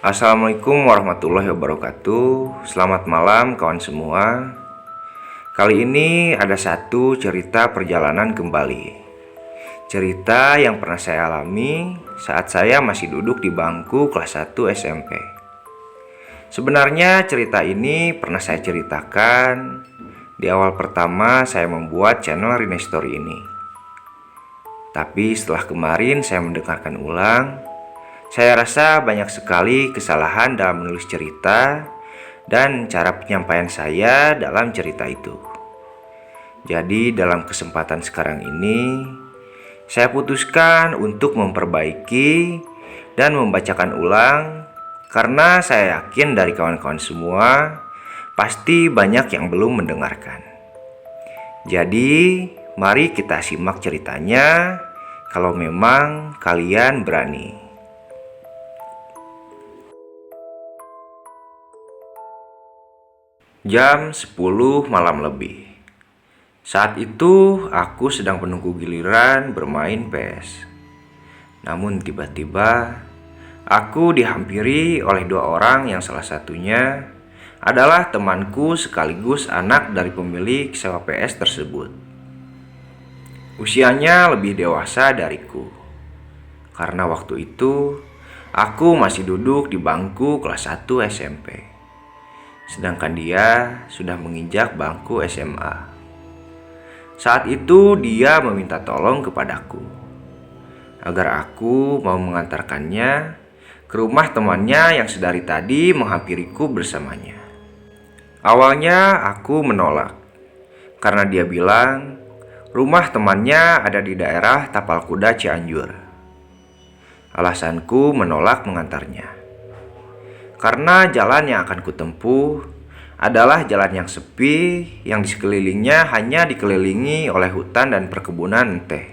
Assalamualaikum warahmatullahi wabarakatuh. Selamat malam kawan semua. Kali ini ada satu cerita perjalanan kembali. Cerita yang pernah saya alami saat saya masih duduk di bangku kelas 1 SMP. Sebenarnya cerita ini pernah saya ceritakan di awal pertama saya membuat channel Rine Story ini. Tapi setelah kemarin saya mendengarkan ulang, saya rasa banyak sekali kesalahan dalam menulis cerita dan cara penyampaian saya dalam cerita itu. Jadi dalam kesempatan sekarang ini, saya putuskan untuk memperbaiki dan membacakan ulang karena saya yakin dari kawan-kawan semua pasti banyak yang belum mendengarkan. Jadi mari kita simak ceritanya kalau memang kalian berani. Jam 10 malam lebih. Saat itu aku sedang menunggu giliran bermain PS. Namun tiba-tiba aku dihampiri oleh dua orang yang salah satunya adalah temanku sekaligus anak dari pemilik sewa PS tersebut. Usianya lebih dewasa dariku. Karena waktu itu aku masih duduk di bangku kelas 1 SMP. Sedangkan dia sudah menginjak bangku SMA. Saat itu dia meminta tolong kepadaku agar aku mau mengantarkannya ke rumah temannya yang sedari tadi menghampiriku bersamanya. Awalnya aku menolak karena dia bilang rumah temannya ada di daerah Tapal Kuda Cianjur. Alasanku menolak mengantarnya karena jalan yang akan kutempuh adalah jalan yang sepi yang di sekelilingnya hanya dikelilingi oleh hutan dan perkebunan teh.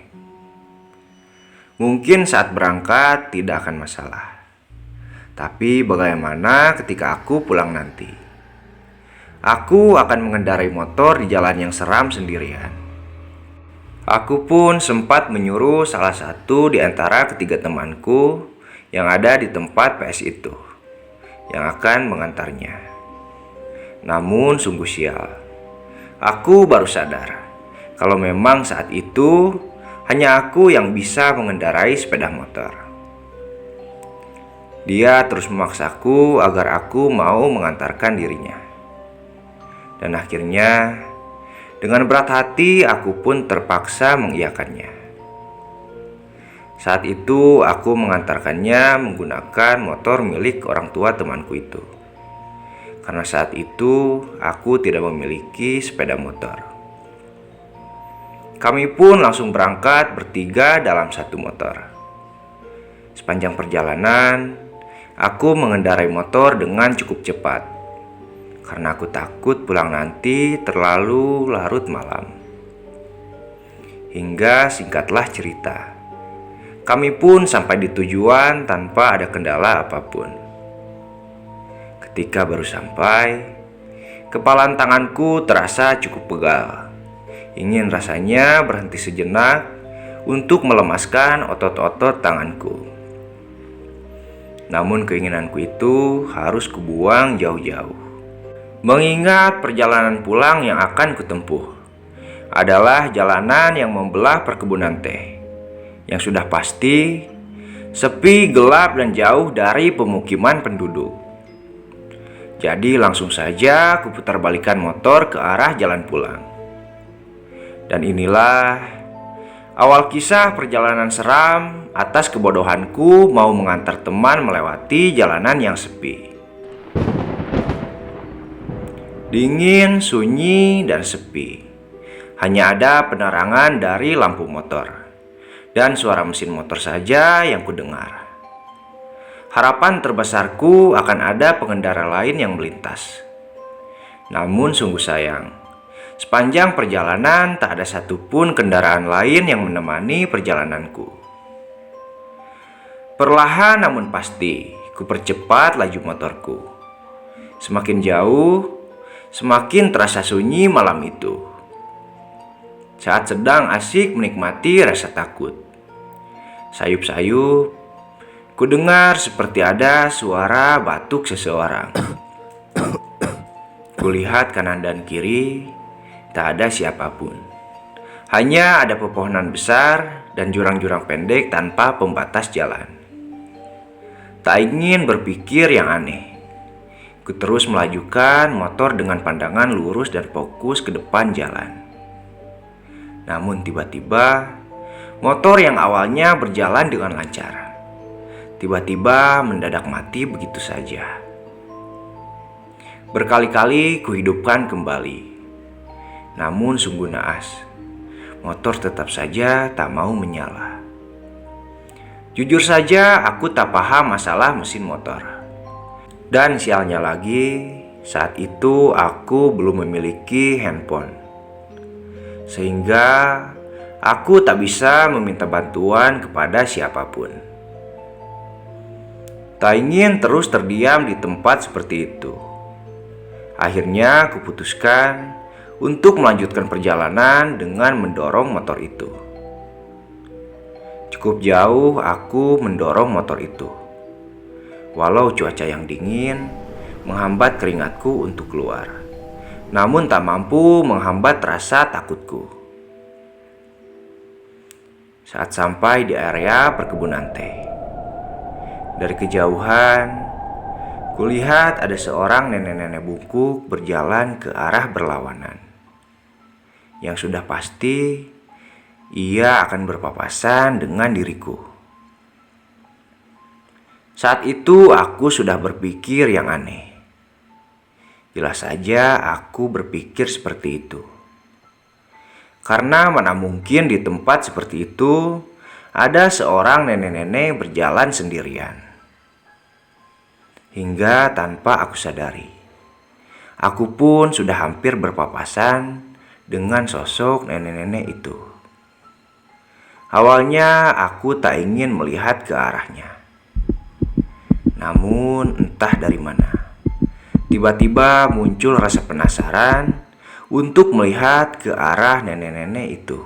Mungkin saat berangkat tidak akan masalah. Tapi bagaimana ketika aku pulang nanti? Aku akan mengendarai motor di jalan yang seram sendirian. Aku pun sempat menyuruh salah satu di antara ketiga temanku yang ada di tempat PS itu yang akan mengantarnya. Namun sungguh sial, aku baru sadar kalau memang saat itu hanya aku yang bisa mengendarai sepeda motor. Dia terus memaksaku agar aku mau mengantarkan dirinya. Dan akhirnya dengan berat hati aku pun terpaksa mengiyakannya. Saat itu aku mengantarkannya menggunakan motor milik orang tua temanku itu. Karena saat itu aku tidak memiliki sepeda motor. Kami pun langsung berangkat bertiga dalam satu motor. Sepanjang perjalanan, aku mengendarai motor dengan cukup cepat. Karena aku takut pulang nanti terlalu larut malam. Hingga singkatlah cerita, kami pun sampai di tujuan tanpa ada kendala apapun. Ketika baru sampai, kepalan tanganku terasa cukup pegal. Ingin rasanya berhenti sejenak untuk melemaskan otot-otot tanganku. Namun keinginanku itu harus kubuang jauh-jauh. Mengingat perjalanan pulang yang akan kutempuh adalah jalanan yang membelah perkebunan teh, yang sudah pasti sepi, gelap, dan jauh dari pemukiman penduduk. Jadi langsung saja kuputar balikan motor ke arah jalan pulang. Dan inilah awal kisah perjalanan seram atas kebodohanku mau mengantar teman melewati jalanan yang sepi. Dingin, sunyi, dan sepi. Hanya ada penerangan dari lampu motor dan suara mesin motor saja yang kudengar. Harapan terbesarku akan ada pengendara lain yang melintas. Namun sungguh sayang, sepanjang perjalanan tak ada satupun kendaraan lain yang menemani perjalananku. Perlahan namun pasti, kupercepat laju motorku. Semakin jauh, semakin terasa sunyi malam itu. Saat sedang asik menikmati rasa takut, sayup-sayup Kudengar seperti ada suara batuk seseorang. Kulihat kanan dan kiri, tak ada siapapun. Hanya ada pepohonan besar dan jurang-jurang pendek tanpa pembatas jalan. Tak ingin berpikir yang aneh, ku terus melajukan motor dengan pandangan lurus dan fokus ke depan jalan. Namun tiba-tiba, motor yang awalnya berjalan dengan lancar tiba-tiba mendadak mati begitu saja. Berkali-kali kuhidupkan kembali, namun sungguh naas, motor tetap saja tak mau menyala. Jujur saja aku tak paham masalah mesin motor. Dan sialnya lagi, saat itu aku belum memiliki handphone, sehingga aku tak bisa meminta bantuan kepada siapapun. Tak ingin terus terdiam di tempat seperti itu. Akhirnya kuputuskan untuk melanjutkan perjalanan dengan mendorong motor itu. Cukup jauh aku mendorong motor itu, walau cuaca yang dingin menghambat keringatku untuk keluar, namun tak mampu menghambat rasa takutku. Saat sampai di area perkebunan teh, dari kejauhan, kulihat ada seorang nenek-nenek bungkuk berjalan ke arah berlawanan. Yang sudah pasti, ia akan berpapasan dengan diriku. Saat itu aku sudah berpikir yang aneh. Jelas saja aku berpikir seperti itu. Karena mana mungkin di tempat seperti itu ada seorang nenek-nenek berjalan sendirian. Hingga tanpa aku sadari, aku pun sudah hampir berpapasan dengan sosok nenek-nenek itu. Awalnya aku tak ingin melihat ke arahnya. Namun entah dari mana, tiba-tiba muncul rasa penasaran untuk melihat ke arah nenek-nenek itu.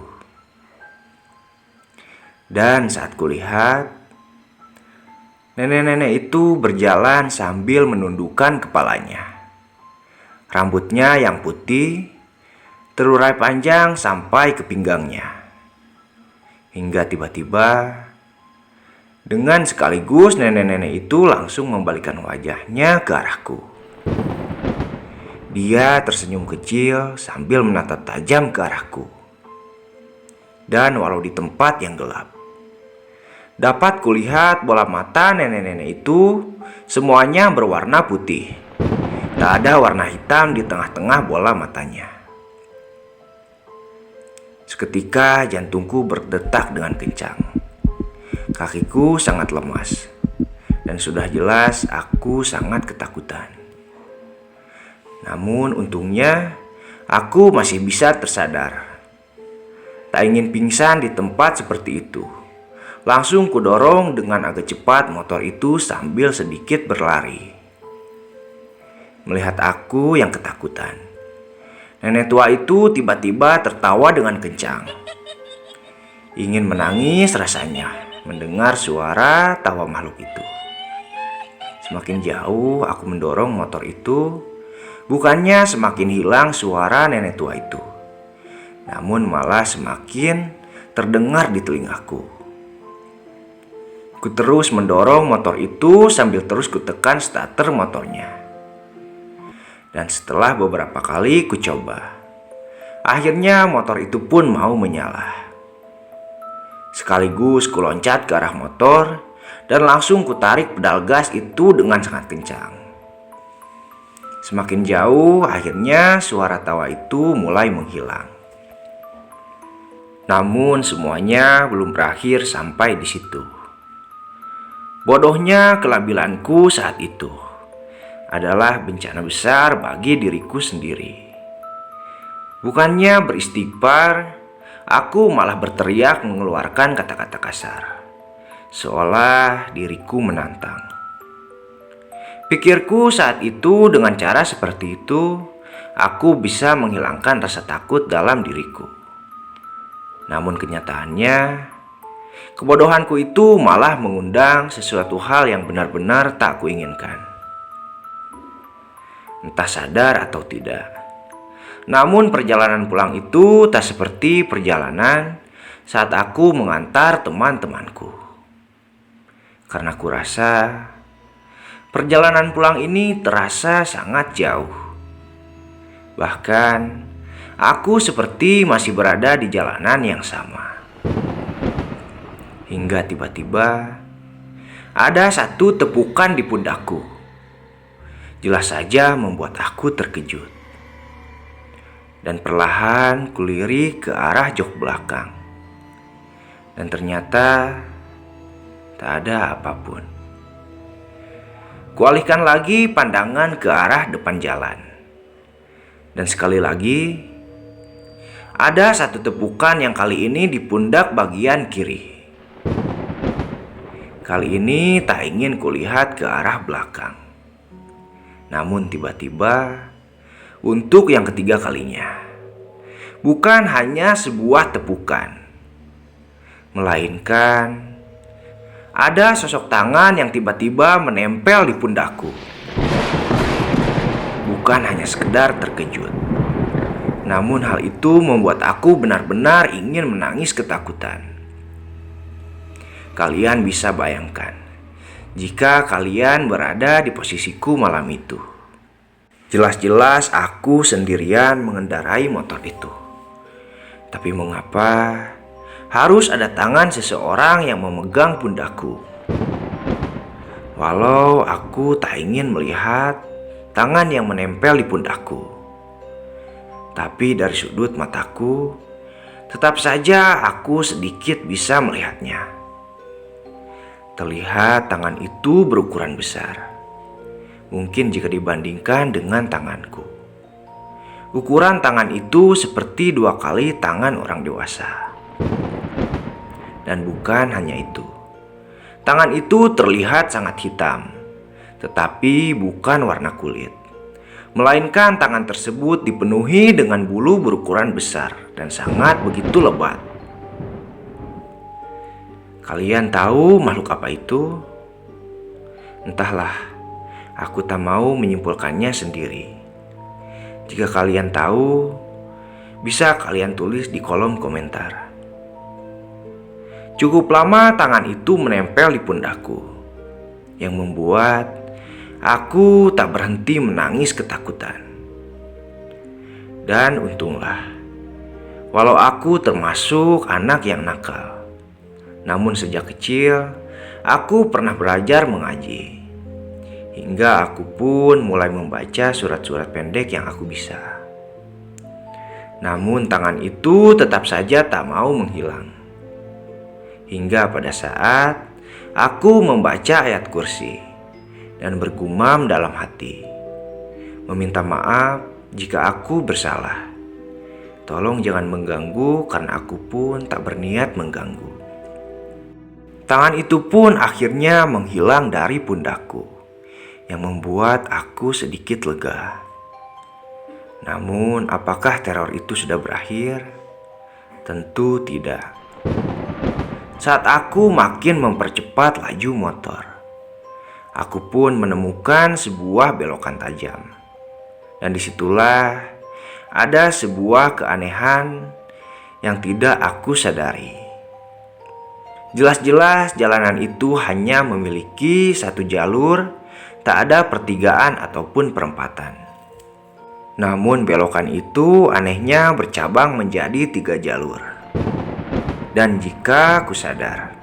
Dan saat kulihat, nenek-nenek itu berjalan sambil menundukkan kepalanya. Rambutnya yang putih terurai panjang sampai ke pinggangnya. Hingga tiba-tiba, dengan sekaligus nenek-nenek itu langsung membalikkan wajahnya ke arahku. Dia tersenyum kecil sambil menatap tajam ke arahku. Dan walau di tempat yang gelap, dapat kulihat bola mata nenek-nenek itu semuanya berwarna putih. Tak ada warna hitam di tengah-tengah bola matanya. Seketika jantungku berdetak dengan kencang. Kakiku sangat lemas. Dan sudah jelas aku sangat ketakutan. Namun untungnya aku masih bisa tersadar. Tak ingin pingsan di tempat seperti itu. Langsung kudorong dengan agak cepat motor itu sambil sedikit berlari. Melihat aku yang ketakutan, nenek tua itu tiba-tiba tertawa dengan kencang. Ingin menangis rasanya mendengar suara tawa makhluk itu. Semakin jauh aku mendorong motor itu, bukannya semakin hilang suara nenek tua itu, namun malah semakin terdengar di telingaku. Ku terus mendorong motor itu sambil terus kutekan starter motornya. Dan setelah beberapa kali ku coba, akhirnya motor itu pun mau menyala. Sekaligus ku loncat ke arah motor dan langsung ku tarik pedal gas itu dengan sangat kencang. Semakin jauh, akhirnya suara tawa itu mulai menghilang. Namun semuanya belum berakhir sampai di situ. Bodohnya kelabilanku saat itu adalah bencana besar bagi diriku sendiri. Bukannya beristighfar, aku malah berteriak mengeluarkan kata-kata kasar, seolah diriku menantang. Pikirku saat itu dengan cara seperti itu, aku bisa menghilangkan rasa takut dalam diriku. Namun kenyataannya, Kebodohanku itu malah mengundang sesuatu hal yang benar-benar tak kuinginkan. Entah sadar atau tidak. Namun perjalanan pulang itu tak seperti perjalanan saat aku mengantar teman-temanku. Karena kurasa perjalanan pulang ini terasa sangat jauh. Bahkan aku seperti masih berada di jalanan yang sama. Hingga tiba-tiba ada satu tepukan di pundakku. Jelas saja membuat aku terkejut. Dan perlahan kulirik ke arah jok belakang. Dan ternyata tak ada apapun. Kualihkan lagi pandangan ke arah depan jalan. Dan sekali lagi ada satu tepukan yang kali ini di pundak bagian kiri. Kali ini tak ingin kulihat ke arah belakang. Namun tiba-tiba, untuk yang ketiga kalinya, bukan hanya sebuah tepukan, melainkan ada sosok tangan yang tiba-tiba menempel di pundakku. Bukan hanya sekedar terkejut, namun hal itu membuat aku benar-benar ingin menangis ketakutan. Kalian bisa bayangkan jika kalian berada di posisiku malam itu. Jelas-jelas aku sendirian mengendarai motor itu. Tapi mengapa harus ada tangan seseorang yang memegang pundakku? Walau aku tak ingin melihat tangan yang menempel di pundakku, tapi dari sudut mataku tetap saja aku sedikit bisa melihatnya. Terlihat tangan itu berukuran besar. Mungkin jika dibandingkan dengan tanganku. Ukuran tangan itu seperti 2 kali tangan orang dewasa. Dan bukan hanya itu. Tangan itu terlihat sangat hitam, tetapi bukan warna kulit. Melainkan tangan tersebut dipenuhi dengan bulu berukuran besar dan sangat begitu lebat. Kalian tahu makhluk apa itu? Entahlah, aku tak mau menyimpulkannya sendiri. Jika kalian tahu, bisa kalian tulis di kolom komentar. Cukup lama tangan itu menempel di pundakku, yang membuat aku tak berhenti menangis ketakutan. Dan untunglah, walau aku termasuk anak yang nakal, namun sejak kecil, aku pernah belajar mengaji. Hingga aku pun mulai membaca surat-surat pendek yang aku bisa. Namun tangan itu tetap saja tak mau menghilang. Hingga pada saat aku membaca ayat kursi dan bergumam dalam hati, meminta maaf jika aku bersalah. Tolong jangan mengganggu karena aku pun tak berniat mengganggu. Tangan itu pun akhirnya menghilang dari pundakku, yang membuat aku sedikit lega. Namun apakah teror itu sudah berakhir? Tentu tidak. Saat aku makin mempercepat laju motor, aku pun menemukan sebuah belokan tajam. Dan disitulah ada sebuah keanehan yang tidak aku sadari. Jelas-jelas jalanan itu hanya memiliki satu jalur, tak ada pertigaan ataupun perempatan. Namun belokan itu anehnya bercabang menjadi 3 jalur. Dan jika aku sadar,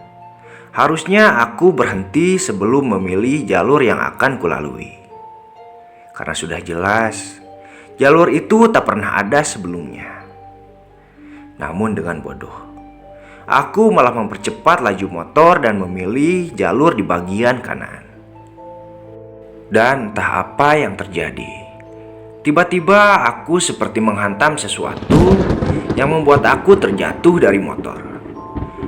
harusnya aku berhenti sebelum memilih jalur yang akan kulalui. Karena sudah jelas, jalur itu tak pernah ada sebelumnya. Namun dengan bodoh, aku malah mempercepat laju motor dan memilih jalur di bagian kanan. Dan entah apa yang terjadi, tiba-tiba aku seperti menghantam sesuatu yang membuat aku terjatuh dari motor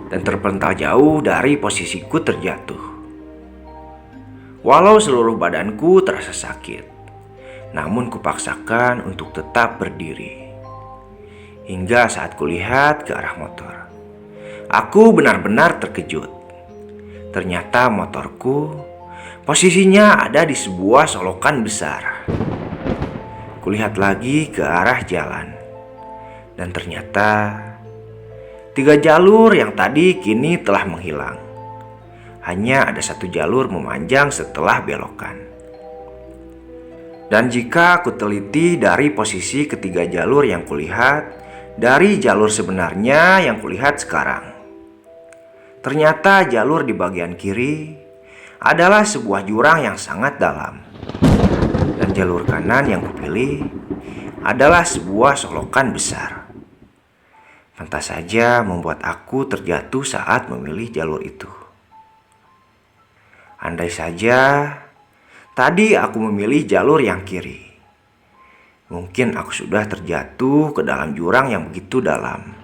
dan terpental jauh dari posisiku terjatuh. Walau seluruh badanku terasa sakit, namun kupaksakan untuk tetap berdiri. Hingga saat kulihat ke arah motor, Aku benar-benar terkejut. Ternyata motorku posisinya ada di sebuah solokan besar. Kulihat lagi ke arah jalan, dan ternyata 3 jalur yang tadi kini telah menghilang. Hanya ada 1 jalur memanjang setelah belokan. Dan jika aku teliti dari posisi ketiga jalur yang kulihat dari jalur sebenarnya yang kulihat sekarang, ternyata jalur di bagian kiri adalah sebuah jurang yang sangat dalam. Dan jalur kanan yang kupilih adalah sebuah solokan besar. Pantas saja membuat aku terjatuh saat memilih jalur itu. Andai saja tadi aku memilih jalur yang kiri, mungkin aku sudah terjatuh ke dalam jurang yang begitu dalam.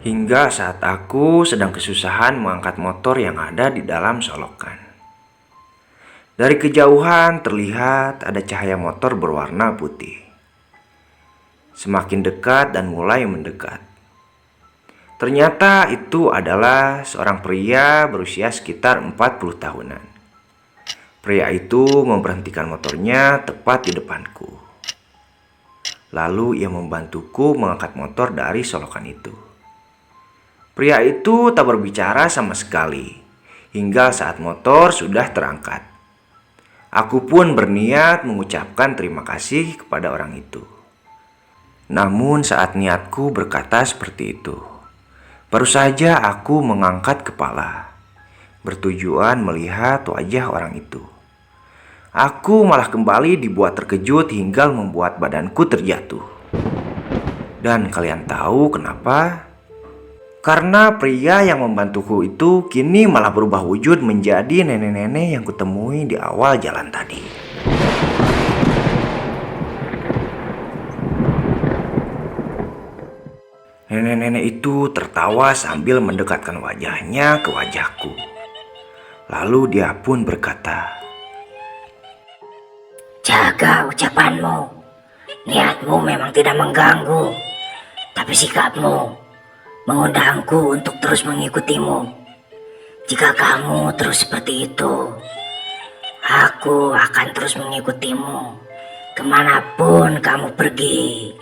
Hingga saat aku sedang kesusahan mengangkat motor yang ada di dalam solokan. Dari kejauhan terlihat ada cahaya motor berwarna putih. Semakin dekat dan mulai mendekat. Ternyata itu adalah seorang pria berusia sekitar 40 tahunan. Pria itu memberhentikan motornya tepat di depanku. Lalu ia membantuku mengangkat motor dari solokan itu. Pria itu tak berbicara sama sekali hingga saat motor sudah terangkat. Aku pun berniat mengucapkan terima kasih kepada orang itu. Namun saat niatku berkata seperti itu, baru saja aku mengangkat kepala, bertujuan melihat wajah orang itu. Aku malah kembali dibuat terkejut hingga membuat badanku terjatuh. Dan kalian tahu kenapa? Karena pria yang membantuku itu kini malah berubah wujud menjadi nenek-nenek yang kutemui di awal jalan tadi. Nenek-nenek itu tertawa sambil mendekatkan wajahnya ke wajahku. Lalu dia pun berkata, "Jaga ucapanmu. Niatmu memang tidak mengganggu, tapi sikapmu mengundangku untuk terus mengikutimu. Jika kamu terus seperti itu, aku akan terus mengikutimu kemanapun kamu pergi."